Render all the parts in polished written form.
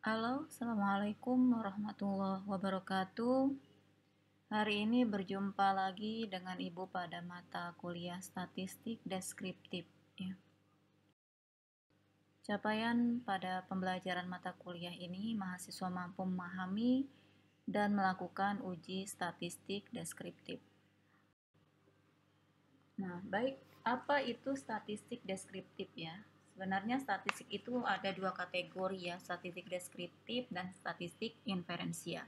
Halo, Assalamualaikum warahmatullahi wabarakatuh. Hari ini berjumpa lagi dengan Ibu pada mata kuliah statistik deskriptif. Ya. Capaian pada pembelajaran mata kuliah ini, mahasiswa mampu memahami dan melakukan uji statistik deskriptif. Nah, baik, apa itu statistik deskriptif ya? Sebenarnya statistik itu ada dua kategori ya, statistik deskriptif dan statistik inferensia.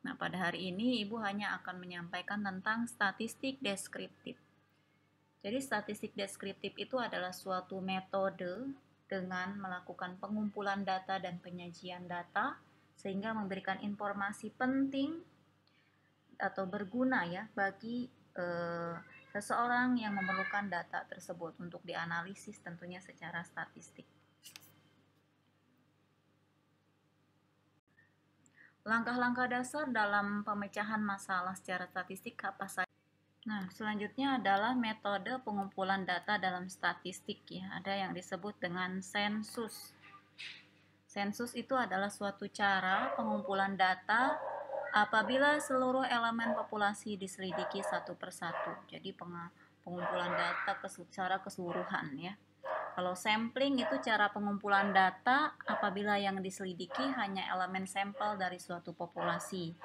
Nah, pada hari ini Ibu hanya akan menyampaikan tentang statistik deskriptif. Jadi, statistik deskriptif itu adalah suatu metode dengan melakukan pengumpulan data dan penyajian data sehingga memberikan informasi penting atau berguna ya bagi seseorang yang memerlukan data tersebut untuk dianalisis tentunya secara statistik. Langkah-langkah dasar dalam pemecahan masalah secara statistik apa saja? Nah, selanjutnya adalah metode pengumpulan data dalam statistik ya. Ada yang disebut dengan sensus. Sensus itu adalah suatu cara pengumpulan data apabila seluruh elemen populasi diselidiki satu persatu. Jadi pengumpulan data secara keseluruhan ya. Kalau sampling itu cara pengumpulan data apabila yang diselidiki hanya elemen sampel dari suatu populasi.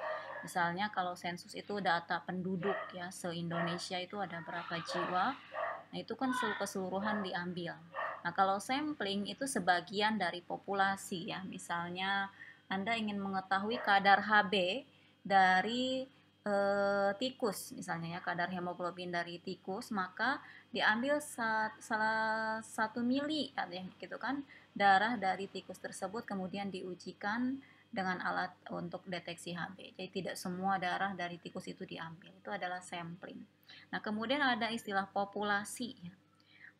Misalnya kalau sensus itu data penduduk ya, se-Indonesia itu ada berapa jiwa. Nah, itu kan keseluruhan diambil. Nah, kalau sampling itu sebagian dari populasi ya. Misalnya Anda ingin mengetahui kadar Hb dari tikus misalnya ya, kadar hemoglobin dari tikus, maka diambil salah satu mili ya, gitu kan, darah dari tikus tersebut kemudian diujikan dengan alat untuk deteksi Hb. Jadi tidak semua darah dari tikus itu diambil. Itu adalah sampling. Nah, kemudian ada istilah populasi.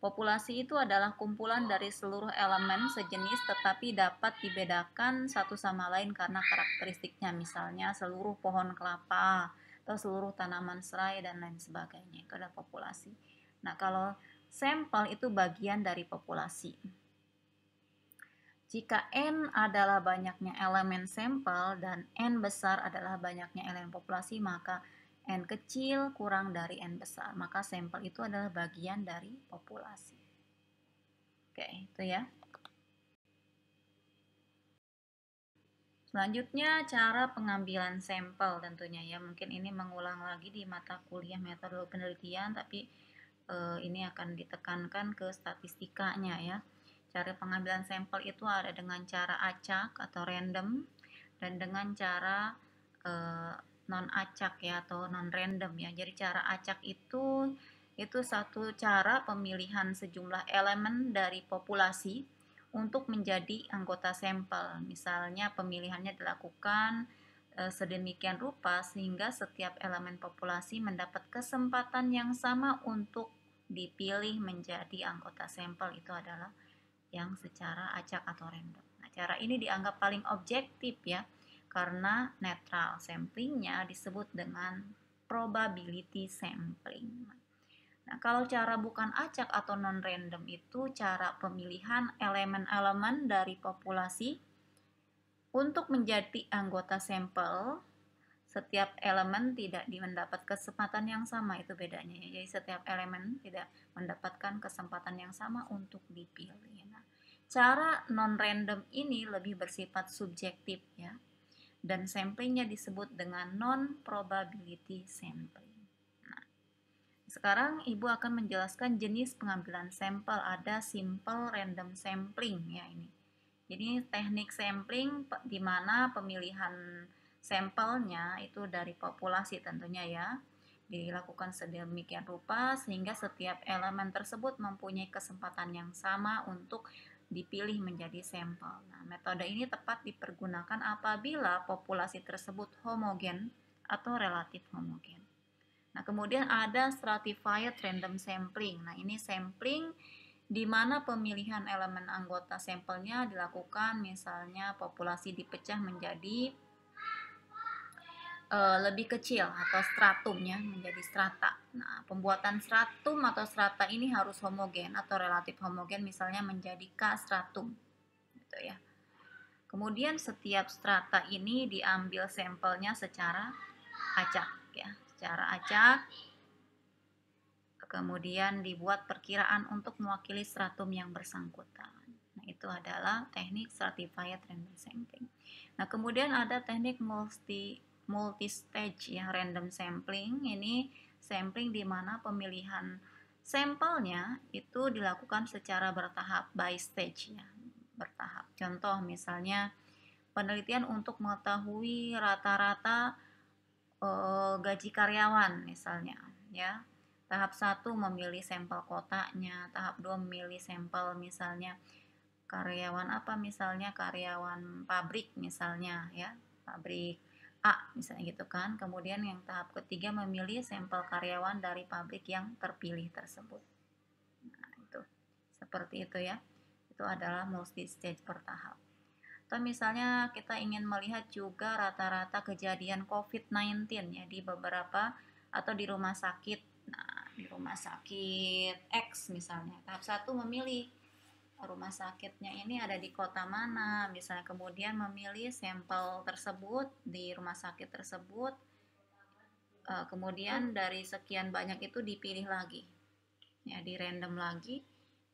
Populasi itu adalah kumpulan dari seluruh elemen sejenis tetapi dapat dibedakan satu sama lain karena karakteristiknya, misalnya seluruh pohon kelapa atau seluruh tanaman serai dan lain sebagainya. Itu adalah populasi. Nah, kalau sampel itu bagian dari populasi. Jika N adalah banyaknya elemen sampel dan N besar adalah banyaknya elemen populasi, maka N kecil kurang dari N besar. Maka sampel itu adalah bagian dari populasi. Oke, itu ya. Selanjutnya cara pengambilan sampel tentunya ya. Mungkin ini mengulang lagi di mata kuliah metode penelitian, tapi ini akan ditekankan ke statistikanya ya. Cara pengambilan sampel itu ada dengan cara acak atau random dan dengan cara non acak ya atau non random ya. Jadi cara acak itu satu cara pemilihan sejumlah elemen dari populasi untuk menjadi anggota sampel. Misalnya pemilihannya dilakukan sedemikian rupa sehingga setiap elemen populasi mendapat kesempatan yang sama untuk dipilih menjadi anggota sampel. Itu adalah yang secara acak atau random. Nah, cara ini dianggap paling objektif ya, karena netral. Samplingnya disebut dengan probability sampling. Nah, kalau cara bukan acak atau non-random itu cara pemilihan elemen-elemen dari populasi untuk menjadi anggota sampel. Setiap elemen tidak mendapat kesempatan yang sama, itu bedanya ya. Jadi setiap elemen tidak mendapatkan kesempatan yang sama untuk dipilih. Nah, cara non-random ini lebih bersifat subjektif ya. Dan samplingnya disebut dengan non-probability sampling. Nah, sekarang Ibu akan menjelaskan jenis pengambilan sampel. Ada simple random sampling ya ini. Jadi teknik sampling di mana pemilihan sampelnya itu dari populasi tentunya ya, dilakukan sedemikian rupa sehingga setiap elemen tersebut mempunyai kesempatan yang sama untuk dipilih menjadi sampel. Nah, metode ini tepat dipergunakan apabila populasi tersebut homogen atau relatif homogen. Nah, kemudian ada stratified random sampling. Nah, ini sampling di mana pemilihan elemen anggota sampelnya dilakukan, misalnya populasi dipecah menjadi lebih kecil atau stratumnya menjadi strata. Nah, pembuatan stratum atau strata ini harus homogen atau relatif homogen, misalnya menjadi K stratum gitu ya. Kemudian setiap strata ini diambil sampelnya secara acak ya, secara acak. Kemudian dibuat perkiraan untuk mewakili stratum yang bersangkutan. Nah, itu adalah teknik stratified random sampling. Nah, kemudian ada teknik multi-stage ya, random sampling. Ini sampling di mana pemilihan sampelnya itu dilakukan secara bertahap, by stage ya, bertahap. Contoh misalnya penelitian untuk mengetahui rata-rata gaji karyawan misalnya ya. Tahap 1 memilih sampel kotanya, tahap 2 memilih sampel misalnya karyawan apa, misalnya karyawan pabrik misalnya ya, pabrik A misalnya gitu kan. Kemudian yang tahap ketiga memilih sampel karyawan dari pabrik yang terpilih tersebut. Nah, itu seperti itu ya. Itu adalah multi stage bertahap. Atau misalnya kita ingin melihat juga rata-rata kejadian COVID-19 ya di beberapa atau di rumah sakit. Nah, di rumah sakit X misalnya, tahap 1 memilih rumah sakitnya ini ada di kota mana, misalnya kemudian memilih sampel tersebut di rumah sakit tersebut, kemudian dari sekian banyak itu dipilih lagi, ya di random lagi,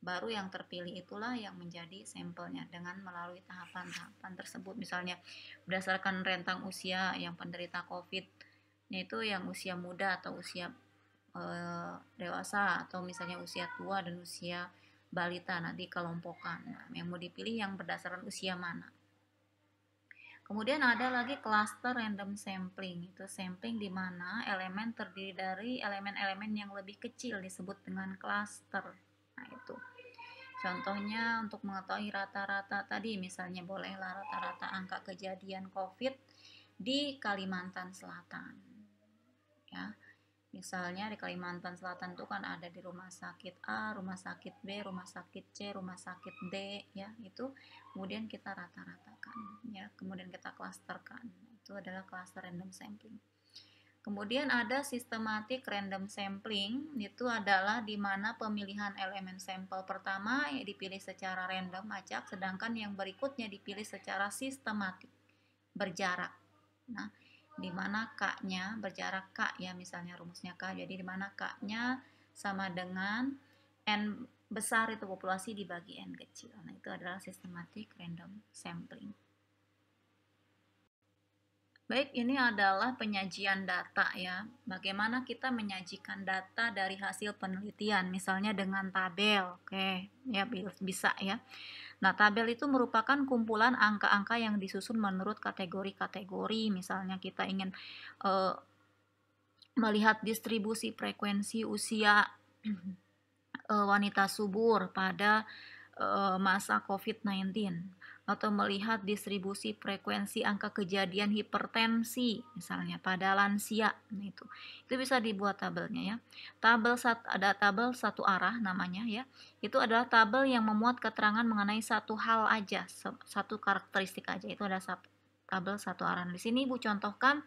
baru yang terpilih itulah yang menjadi sampelnya dengan melalui tahapan-tahapan tersebut. Misalnya berdasarkan rentang usia yang penderita COVID, yaitu yang usia muda atau usia dewasa, atau misalnya usia tua dan usia balita, nanti kelompokkan. Nah, yang mau dipilih yang berdasarkan usia mana. Kemudian ada lagi cluster random sampling. Itu sampling di mana elemen terdiri dari elemen-elemen yang lebih kecil disebut dengan cluster. Nah, itu. Contohnya untuk mengetahui rata-rata tadi, misalnya bolehlah rata-rata angka kejadian COVID di Kalimantan Selatan. Ya. Misalnya di Kalimantan Selatan itu kan ada di rumah sakit A, rumah sakit B, rumah sakit C, rumah sakit D ya, itu kemudian kita rata-ratakan ya, kemudian kita klasterkan. Itu adalah cluster random sampling. Kemudian ada systematic random sampling, itu adalah di mana pemilihan elemen sampel pertama yang dipilih secara random acak, sedangkan yang berikutnya dipilih secara sistematik berjarak. Nah, di mana K-nya berjarak K ya, misalnya rumusnya K, jadi di mana K-nya sama dengan N besar itu populasi dibagi N kecil. Nah, itu adalah systematic random sampling. Baik, ini adalah penyajian data ya. Bagaimana kita menyajikan data dari hasil penelitian, misalnya dengan tabel. Oke, ya bisa ya. Nah, tabel itu merupakan kumpulan angka-angka yang disusun menurut kategori-kategori. Misalnya kita ingin melihat distribusi frekuensi usia wanita subur pada masa COVID-19, atau melihat distribusi frekuensi angka kejadian hipertensi misalnya pada lansia. Nah, itu bisa dibuat tabelnya ya. Ada tabel satu arah namanya ya. Itu adalah tabel yang memuat keterangan mengenai satu hal aja, satu karakteristik aja. Itu ada tabel satu arah. Di sini Ibu contohkan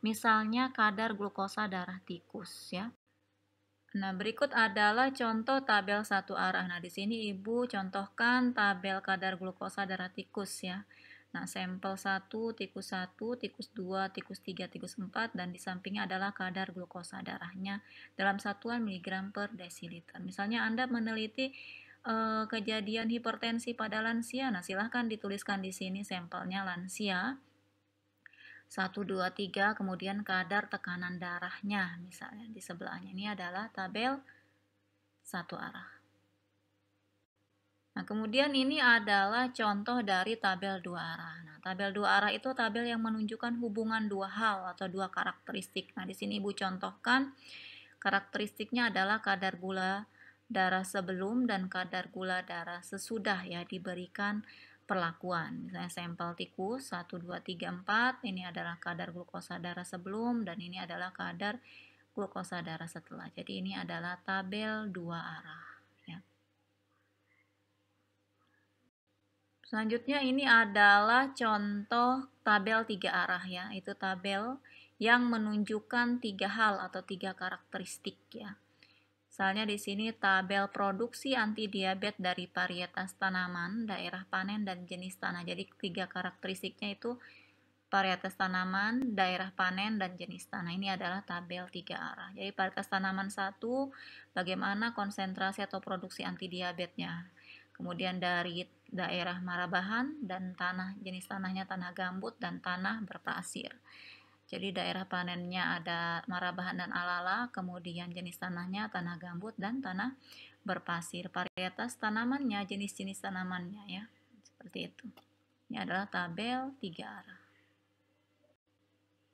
misalnya kadar glukosa darah tikus ya. Nah, berikut adalah contoh tabel satu arah. Nah, di sini Ibu contohkan tabel kadar glukosa darah tikus ya. Nah, sampel 1, tikus 1, tikus 2, tikus 3, tikus 4, dan di sampingnya adalah kadar glukosa darahnya dalam satuan miligram per desiliter. Misalnya Anda meneliti kejadian hipertensi pada lansia, nah silahkan dituliskan di sini sampelnya lansia. 1, 2, 3, kemudian kadar tekanan darahnya misalnya di sebelahnya. Ini adalah tabel satu arah. Nah, kemudian ini adalah contoh dari tabel dua arah. Nah, tabel dua arah itu tabel yang menunjukkan hubungan dua hal atau dua karakteristik. Nah, di sini Ibu contohkan karakteristiknya adalah kadar gula darah sebelum dan kadar gula darah sesudah ya diberikan perlakuan. Misalnya sampel tikus 1, 2, 3, 4, ini adalah kadar glukosa darah sebelum dan ini adalah kadar glukosa darah setelah. Jadi ini adalah tabel dua arah ya. Selanjutnya ini adalah contoh tabel tiga arah ya. Itu tabel yang menunjukkan tiga hal atau tiga karakteristik ya. Misalnya di sini tabel produksi antidiabet dari varietas tanaman, daerah panen, dan jenis tanah. Jadi 3 karakteristiknya itu varietas tanaman, daerah panen, dan jenis tanah. Ini adalah tabel 3 arah. Jadi varietas tanaman 1, bagaimana konsentrasi atau produksi antidiabetnya. Kemudian dari daerah marabahan dan tanah, jenis tanahnya tanah gambut dan tanah berpasir. Jadi daerah panennya ada marabahan dan alala, kemudian jenis tanahnya tanah gambut dan tanah berpasir. Varietas tanamannya, jenis-jenis tanamannya ya. Seperti itu. Ini adalah tabel 3 arah.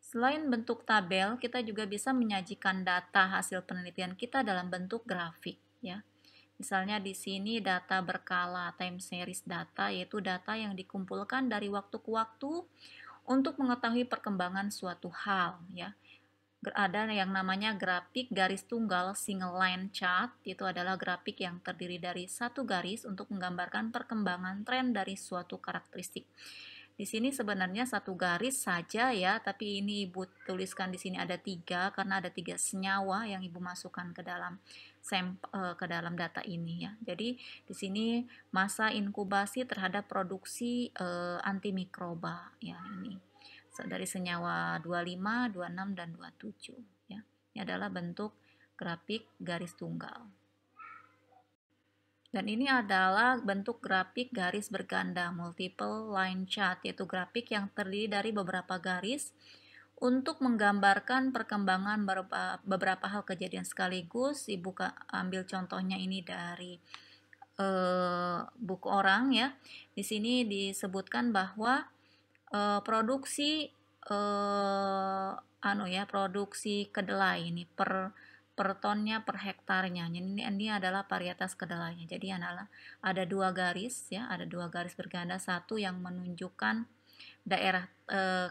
Selain bentuk tabel, kita juga bisa menyajikan data hasil penelitian kita dalam bentuk grafik ya. Misalnya di sini data berkala time series data, yaitu data yang dikumpulkan dari waktu ke waktu untuk mengetahui perkembangan suatu hal ya. Ada yang namanya grafik garis tunggal single line chart, itu adalah grafik yang terdiri dari satu garis untuk menggambarkan perkembangan tren dari suatu karakteristik. Di sini sebenarnya satu garis saja ya, tapi ini Ibu tuliskan di sini ada 3 karena ada 3 senyawa yang Ibu masukkan ke dalam ke dalam data ini ya. Jadi di sini masa inkubasi terhadap produksi antimikroba ya ini. Dari senyawa 25, 26 dan 27 ya. Ini adalah bentuk grafik garis tunggal. Dan ini adalah bentuk grafik garis berganda multiple line chart, yaitu grafik yang terdiri dari beberapa garis untuk menggambarkan perkembangan beberapa hal kejadian sekaligus. Ibu ambil contohnya ini dari buku orang ya. Di sini disebutkan bahwa produksi produksi kedelai ini per tonnya per hektarnya. Ini adalah varietas kedelainya. Jadi ada 2 garis ya, ada 2 garis berganda, satu yang menunjukkan daerah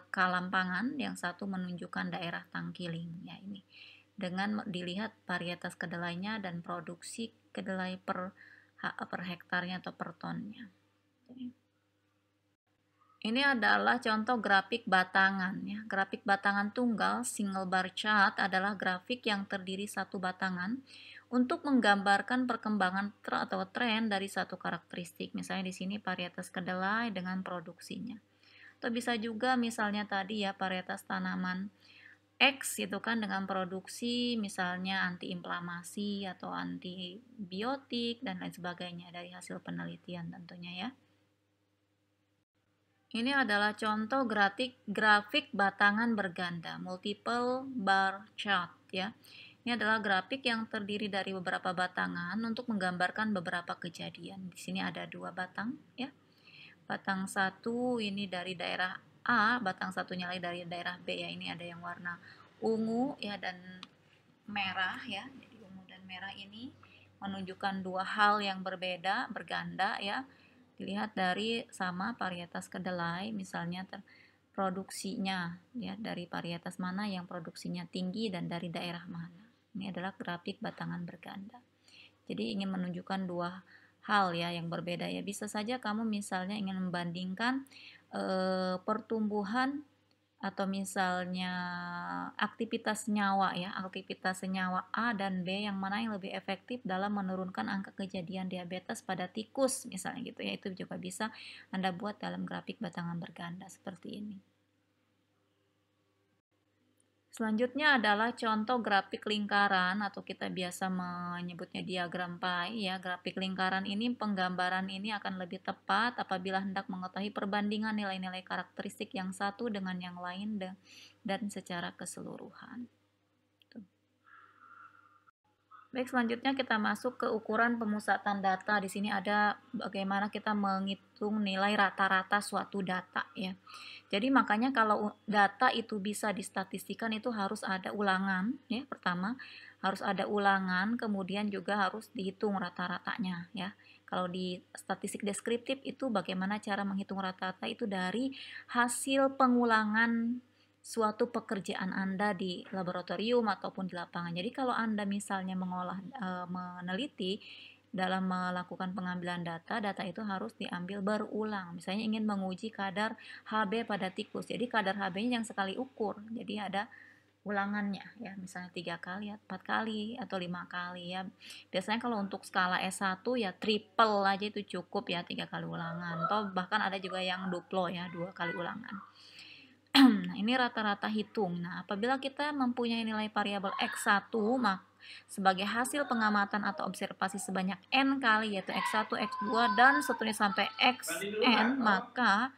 Kalampangan, yang satu menunjukkan daerah Tangkiling ya ini. Dengan dilihat varietas kedelainya dan produksi kedelai per hektarnya atau per tonnya. Ini adalah contoh grafik batangan ya. Grafik batangan tunggal single bar chart adalah grafik yang terdiri satu batangan untuk menggambarkan perkembangan atau tren dari satu karakteristik. Misalnya di sini varietas kedelai dengan produksinya. Atau bisa juga misalnya tadi ya varietas tanaman X itu kan dengan produksi misalnya antiinflamasi atau antibiotik dan lain sebagainya dari hasil penelitian tentunya ya. Ini adalah contoh grafik batangan berganda, multiple bar chart ya. Ini adalah grafik yang terdiri dari beberapa batangan untuk menggambarkan beberapa kejadian. Di sini ada 2 batang ya. Batang 1 ini dari daerah A, batang satunya lagi dari daerah B ya. Ini ada yang warna ungu ya dan merah ya. Jadi ungu dan merah ini menunjukkan 2 hal yang berbeda, berganda ya. Dilihat dari sama varietas kedelai, misalnya produksinya ya, dari varietas mana yang produksinya tinggi dan dari daerah mana. Ini adalah grafik batangan berganda. Jadi ingin menunjukkan 2 hal ya yang berbeda ya. Bisa saja kamu misalnya ingin membandingkan pertumbuhan atau misalnya aktivitas senyawa ya, aktivitas senyawa A dan B yang mana yang lebih efektif dalam menurunkan angka kejadian diabetes pada tikus misalnya gitu ya. Itu juga bisa Anda buat dalam grafik batangan berganda seperti ini. Selanjutnya adalah contoh grafik lingkaran atau kita biasa menyebutnya diagram pie ya. Grafik lingkaran ini, penggambaran ini akan lebih tepat apabila hendak mengetahui perbandingan nilai-nilai karakteristik yang satu dengan yang lain dan secara keseluruhan. Baik, selanjutnya kita masuk ke ukuran pemusatan data. Di sini ada bagaimana kita menghitung nilai rata-rata suatu data ya. Jadi makanya kalau data itu bisa distatistikkan itu harus ada ulangan ya. Pertama harus ada ulangan, kemudian juga harus dihitung rata-ratanya ya. Kalau di statistik deskriptif itu bagaimana cara menghitung rata-rata itu dari hasil pengulangan suatu pekerjaan Anda di laboratorium ataupun di lapangan. Jadi kalau Anda misalnya meneliti dalam melakukan pengambilan data itu harus diambil berulang. Misalnya ingin menguji kadar Hb pada tikus. Jadi kadar Hb-nya yang sekali ukur. Jadi ada ulangannya ya, misalnya 3 kali, 4 kali, atau 5 kali ya. Biasanya kalau untuk skala S1 ya triple aja itu cukup ya, 3 kali ulangan, atau bahkan ada juga yang duplo ya, 2 kali ulangan. Nah, ini rata-rata hitung. Nah, apabila kita mempunyai nilai variabel X1 sebagai hasil pengamatan atau observasi sebanyak N kali, yaitu X1, X2, dan seterusnya sampai Xn, maka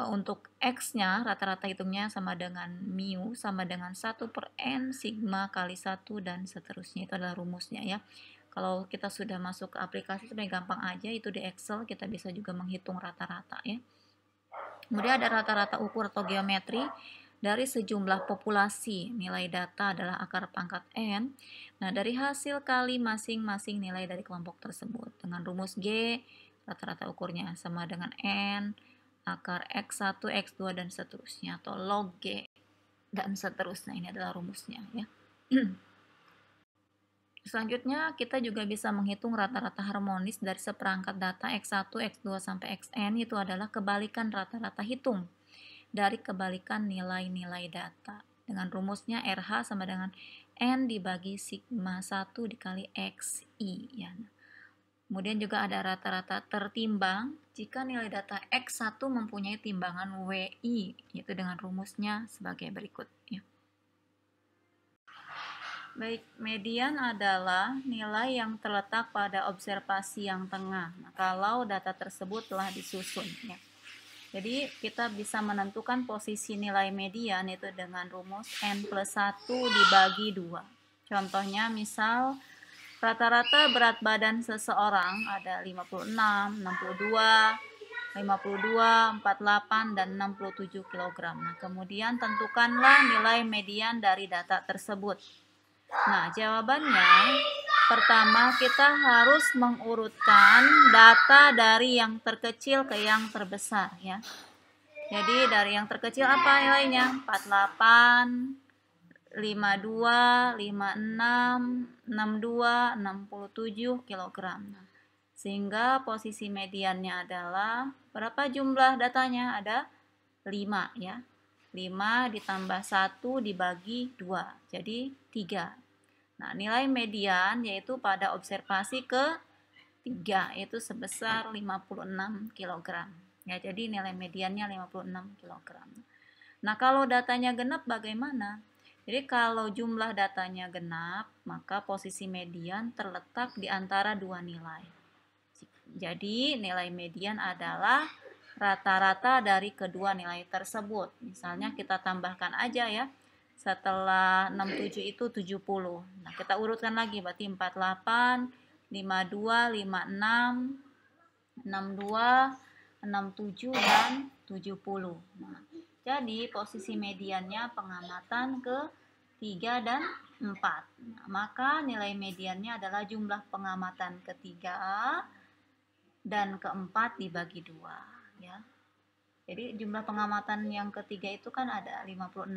untuk X-nya rata-rata hitungnya sama dengan mu sama dengan 1 per N sigma kali 1 dan seterusnya. Itu adalah rumusnya ya. Kalau kita sudah masuk ke aplikasi sebenarnya gampang aja, itu di Excel kita bisa juga menghitung rata-rata ya. Kemudian ada rata-rata ukur atau geometri dari sejumlah populasi. Nilai data adalah akar pangkat N. Nah, dari hasil kali masing-masing nilai dari kelompok tersebut. Dengan rumus G, rata-rata ukurnya sama dengan N, akar X1, X2, dan seterusnya. Atau log G, dan seterusnya. Ini adalah rumusnya ya. Selanjutnya, kita juga bisa menghitung rata-rata harmonis dari seperangkat data X1, X2, sampai Xn. Itu adalah kebalikan rata-rata hitung dari kebalikan nilai-nilai data. Dengan rumusnya RH sama dengan N dibagi sigma 1 dikali XI. Ya. Kemudian juga ada rata-rata tertimbang jika nilai data X1 mempunyai timbangan WI, yaitu dengan rumusnya sebagai berikut. Ya. Baik, median adalah nilai yang terletak pada observasi yang tengah. Nah, kalau data tersebut telah disusun. Ya. Jadi, kita bisa menentukan posisi nilai median itu dengan rumus N plus 1 dibagi 2. Contohnya, misal rata-rata berat badan seseorang ada 56, 62, 52, 48, dan 67 kg. Nah, kemudian tentukanlah nilai median dari data tersebut. Nah, jawabannya pertama kita harus mengurutkan data dari yang terkecil ke yang terbesar ya. Jadi dari yang terkecil apa nilainya? 48, 52, 56, 62, 67 kg. Sehingga posisi mediannya adalah berapa jumlah datanya? Ada 5 ya. 5 ditambah 1 dibagi 2. Jadi 3. Nah, nilai median yaitu pada observasi ke-3 yaitu sebesar 56 kg. Ya, jadi nilai mediannya 56 kg. Nah, kalau datanya genap bagaimana? Jadi kalau jumlah datanya genap, maka posisi median terletak di antara dua nilai. Jadi nilai median adalah rata-rata dari kedua nilai tersebut. Misalnya kita tambahkan aja ya. Setelah 67 itu 70. Nah, kita urutkan lagi berarti 48, 52, 56, 62, 67 dan 70. Nah, jadi posisi mediannya pengamatan ke 3 dan 4. Nah, maka nilai mediannya adalah jumlah pengamatan ketiga dan keempat dibagi 2 ya. Jadi jumlah pengamatan yang ketiga itu kan ada 56.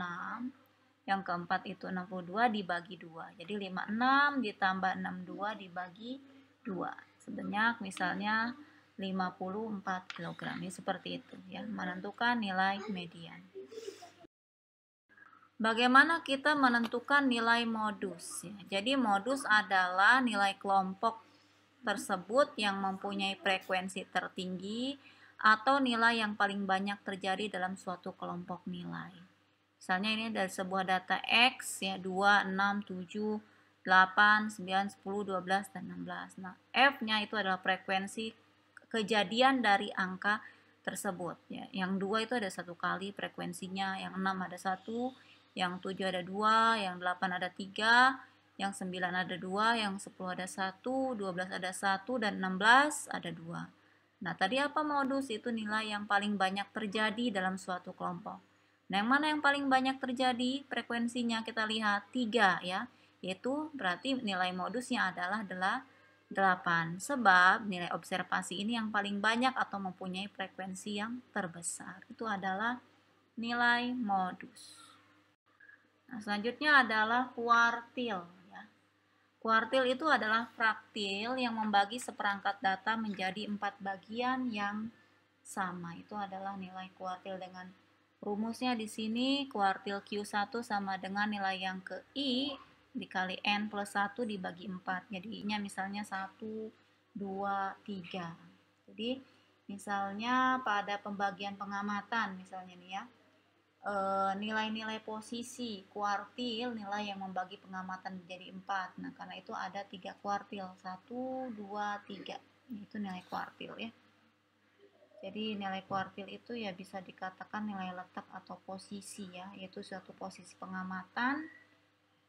Yang keempat itu 62 dibagi 2. Jadi 56 ditambah 62 dibagi 2. Sebanyak misalnya 54 kg. Ini seperti itu ya, menentukan nilai median. Bagaimana kita menentukan nilai modus ya? Jadi modus adalah nilai kelompok tersebut yang mempunyai frekuensi tertinggi atau nilai yang paling banyak terjadi dalam suatu kelompok nilai. Misalnya ini dari sebuah data X ya 2, 6, 7, 8, 9, 10, 12, dan 16. Nah, F-nya itu adalah frekuensi kejadian dari angka tersebut ya. Yang 2 itu ada 1 kali frekuensinya, yang 6 ada 1, yang 7 ada 2, yang 8 ada 3, yang 9 ada 2, yang 10 ada 1, 12 ada 1, dan 16 ada 2. Nah, tadi apa modus? Itu nilai yang paling banyak terjadi dalam suatu kelompok. Nah, yang mana yang paling banyak terjadi frekuensinya kita lihat 3 ya, yaitu berarti nilai modusnya adalah 8. Sebab nilai observasi ini yang paling banyak atau mempunyai frekuensi yang terbesar. Itu adalah nilai modus. Nah, selanjutnya adalah kuartil ya. Kuartil itu adalah fraktil yang membagi seperangkat data menjadi 4 bagian yang sama. Itu adalah nilai kuartil dengan Rumusnya di sini kuartil Q1 sama dengan nilai yang ke I dikali N plus 1 dibagi 4. Jadinya misalnya 1, 2, 3. Jadi misalnya pada pembagian pengamatan misalnya nih ya, nilai-nilai posisi kuartil, nilai yang membagi pengamatan menjadi 4. Nah, karena itu ada 3 kuartil, 1, 2, 3. Itu nilai kuartil ya. Jadi nilai kuartil itu ya bisa dikatakan nilai letak atau posisi ya, yaitu suatu posisi pengamatan,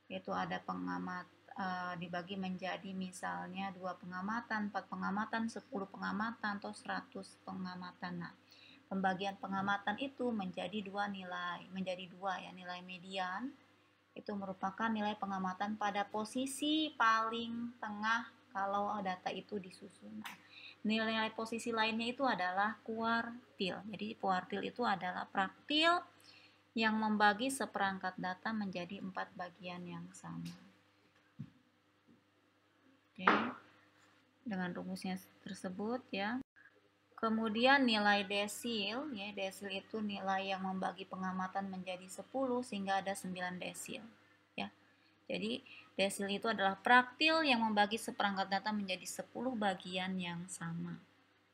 yaitu ada pengamat dibagi menjadi misalnya 2 pengamatan, 4 pengamatan, 10 pengamatan, atau 100 pengamatan. Nah, pembagian pengamatan itu menjadi dua nilai, menjadi dua ya, nilai median itu merupakan nilai pengamatan pada posisi paling tengah kalau data itu disusun. Nah, nilai posisi lainnya itu adalah kuartil. Jadi kuartil itu adalah praktil yang membagi seperangkat data menjadi 4 bagian yang sama. Oke. Dengan rumusnya tersebut ya. Kemudian nilai desil, ya, desil itu nilai yang membagi pengamatan menjadi 10 sehingga ada 9 desil. Ya. Jadi desil itu adalah praktil yang membagi seperangkat data menjadi 10 bagian yang sama.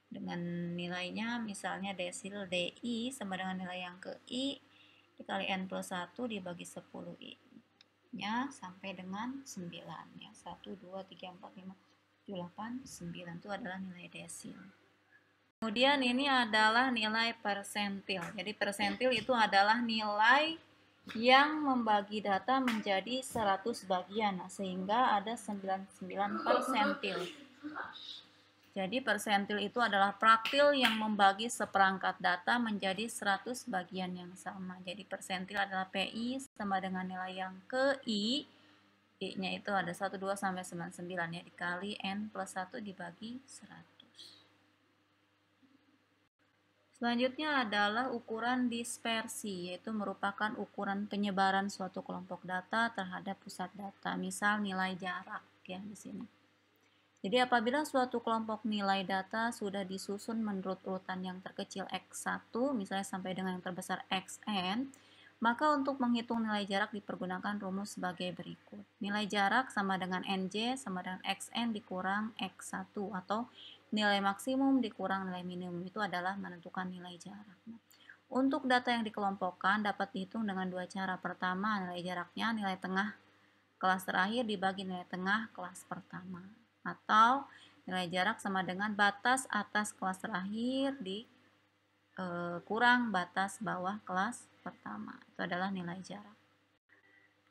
Dengan nilainya misalnya desil DI sama dengan nilai yang ke I dikali N plus 1 dibagi 10 I nya sampai dengan 9 ya. 1, 2, 3, 4, 5, 7, 8, 9 itu adalah nilai desil. Kemudian ini adalah nilai persentil. Jadi persentil itu adalah nilai yang membagi data menjadi 100 bagian, nah, sehingga ada 99 persentil. Jadi persentil itu adalah praktil yang membagi seperangkat data menjadi 100 bagian yang sama. Jadi persentil adalah PI sama dengan nilai yang ke I. I-nya itu ada 1, 2, sampai 99 ya, dikali N plus 1 dibagi 100. Selanjutnya adalah ukuran dispersi, yaitu merupakan ukuran penyebaran suatu kelompok data terhadap pusat data. Misal nilai jarak ya di sini. Jadi apabila suatu kelompok nilai data sudah disusun menurut urutan yang terkecil x1, misalnya sampai dengan yang terbesar xn, maka untuk menghitung nilai jarak dipergunakan rumus sebagai berikut. Nilai jarak sama dengan nj sama dengan xn dikurang x1, atau nilai maksimum dikurang nilai minimum, itu adalah menentukan nilai jarak. Untuk data yang dikelompokkan dapat dihitung dengan dua cara. Pertama, nilai jaraknya nilai tengah kelas terakhir dibagi nilai tengah kelas pertama, atau nilai jarak sama dengan batas atas kelas terakhir kurang batas bawah kelas pertama. Itu adalah nilai jarak.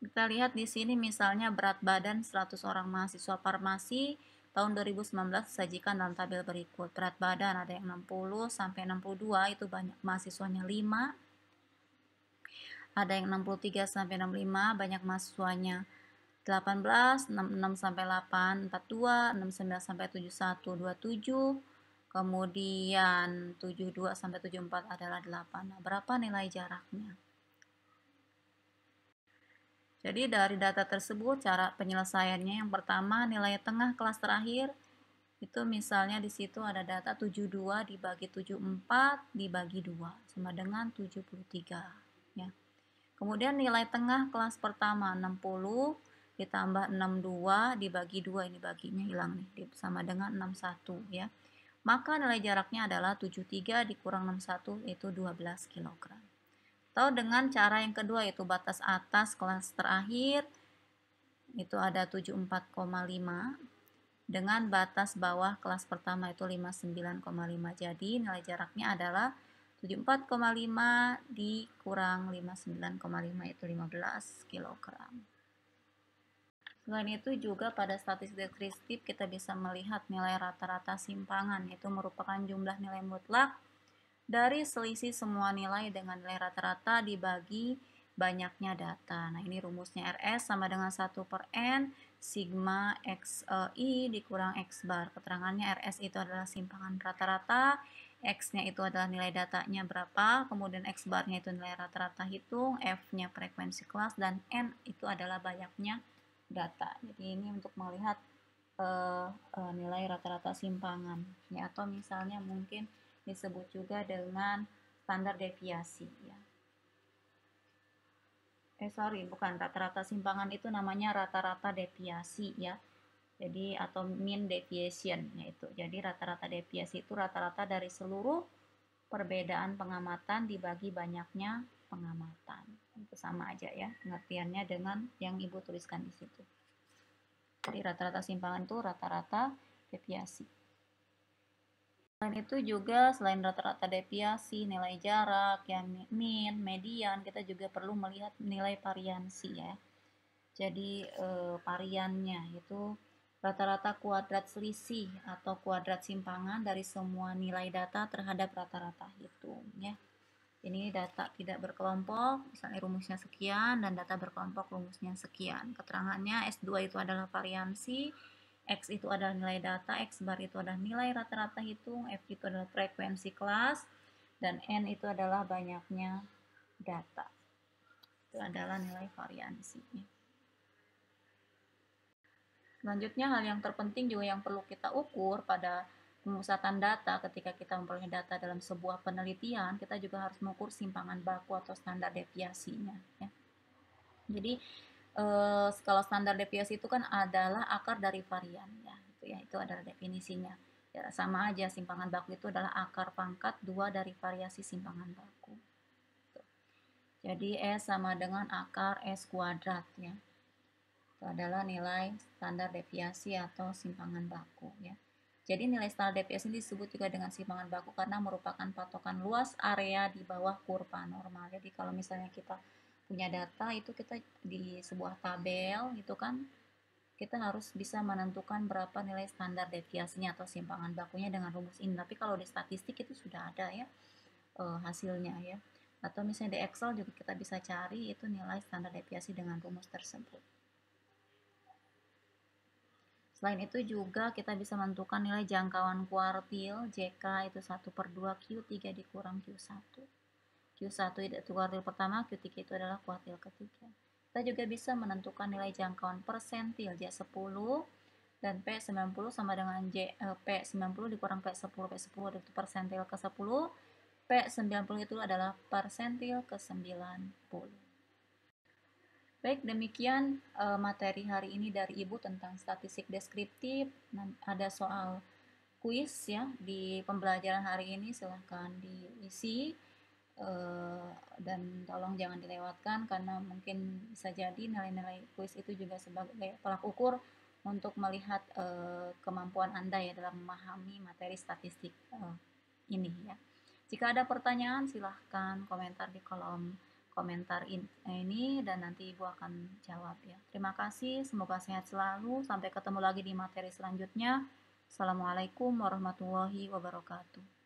Kita lihat di sini misalnya berat badan 100 orang mahasiswa farmasi tahun 2019 disajikan dalam tabel berikut. Berat badan ada yang 60 sampai 62, itu banyak mahasiswanya 5. Ada yang 63 sampai 65, banyak mahasiswanya 18, 66 sampai 8, 42, 69 sampai 71, 27. Kemudian 72 sampai 74 adalah 8. Nah, berapa nilai jaraknya? Jadi dari data tersebut cara penyelesaiannya yang pertama nilai tengah kelas terakhir itu misalnya di situ ada data 72 dibagi 74 dibagi 2 sama dengan 73 ya. Kemudian nilai tengah kelas pertama 60 ditambah 62 dibagi 2, ini baginya hilang nih, sama dengan 61 ya. Maka nilai jaraknya adalah 73 dikurang 61 yaitu 12 kg. Atau dengan cara yang kedua yaitu batas atas kelas terakhir itu ada 74,5 dengan batas bawah kelas pertama itu 59,5. Jadi nilai jaraknya adalah 74,5 dikurang 59,5 itu 15 kg. Selain itu juga pada statistik deskriptif kita bisa melihat nilai rata-rata simpangan, yaitu merupakan jumlah nilai mutlak dari selisih semua nilai dengan nilai rata-rata dibagi banyaknya data. Nah, ini rumusnya RS sama dengan 1/N sigma XI dikurang X bar. Keterangannya RS itu adalah simpangan rata-rata, X-nya itu adalah nilai datanya berapa, kemudian X barnya itu nilai rata-rata hitung, F-nya frekuensi kelas, dan N itu adalah banyaknya data. Jadi ini untuk melihat nilai rata-rata simpangan ya, atau misalnya mungkin disebut juga dengan standar deviasi ya. Sorry, bukan rata-rata simpangan itu namanya rata-rata deviasi ya. Jadi atau mean deviation yaitu. Jadi rata-rata deviasi itu rata-rata dari seluruh perbedaan pengamatan dibagi banyaknya pengamatan. Itu sama aja ya pengertiannya dengan yang Ibu tuliskan di situ. Jadi rata-rata simpangan itu rata-rata deviasi. Selain itu juga selain rata-rata deviasi, nilai jarak, ya mean, median, kita juga perlu melihat nilai variansi ya. Jadi variannya itu rata-rata kuadrat selisih atau kuadrat simpangan dari semua nilai data terhadap rata-rata itu ya. Ini data tidak berkelompok, misalnya rumusnya sekian, dan data berkelompok rumusnya sekian. Keterangannya S2 itu adalah variansi, X itu adalah nilai data, X bar itu adalah nilai rata-rata hitung, F itu adalah frekuensi kelas, dan N itu adalah banyaknya data. Itu adalah nilai variansi. Selanjutnya, hal yang terpenting juga yang perlu kita ukur pada pemusatan data ketika kita memperoleh data dalam sebuah penelitian, kita juga harus mengukur simpangan baku atau standar deviasinya. Ya. Jadi, kalau standar deviasi itu kan adalah akar dari varian, ya, itu adalah definisinya. Ya, sama aja, simpangan baku itu adalah akar pangkat 2 dari variasi simpangan baku. Jadi, S sama dengan akar S kuadrat, ya. Itu adalah nilai standar deviasi atau simpangan baku ya. Jadi nilai standar deviasi disebut juga dengan simpangan baku karena merupakan patokan luas area di bawah kurva normal. Jadi kalau misalnya kita punya data itu kita di sebuah tabel itu kan kita harus bisa menentukan berapa nilai standar deviasinya atau simpangan bakunya dengan rumus ini. Tapi kalau di statistik itu sudah ada ya hasilnya ya. Atau misalnya di Excel juga kita bisa cari itu nilai standar deviasi dengan rumus tersebut. Selain itu juga kita bisa menentukan nilai jangkauan kuartil JK itu 1/2 Q3 dikurang Q1. Q1 itu kuartil pertama, Q3 itu adalah kuartil ketiga. Kita juga bisa menentukan nilai jangkauan persentil J10 dan P90 sama dengan P90 dikurang P10. P10 itu persentil ke-10, P90 itu adalah persentil ke-90. Baik, demikian materi hari ini dari Ibu tentang statistik deskriptif. Ada soal kuis ya di pembelajaran hari ini, silahkan diisi dan tolong jangan dilewatkan karena mungkin bisa jadi nilai-nilai kuis itu juga sebagai tolak ukur untuk melihat kemampuan Anda ya dalam memahami materi statistik ini ya. Jika ada pertanyaan silahkan komentar di kolom komentar ini dan nanti Ibu akan jawab ya. Terima kasih, semoga sehat selalu. Sampai ketemu lagi di materi selanjutnya. Assalamualaikum warahmatullahi wabarakatuh.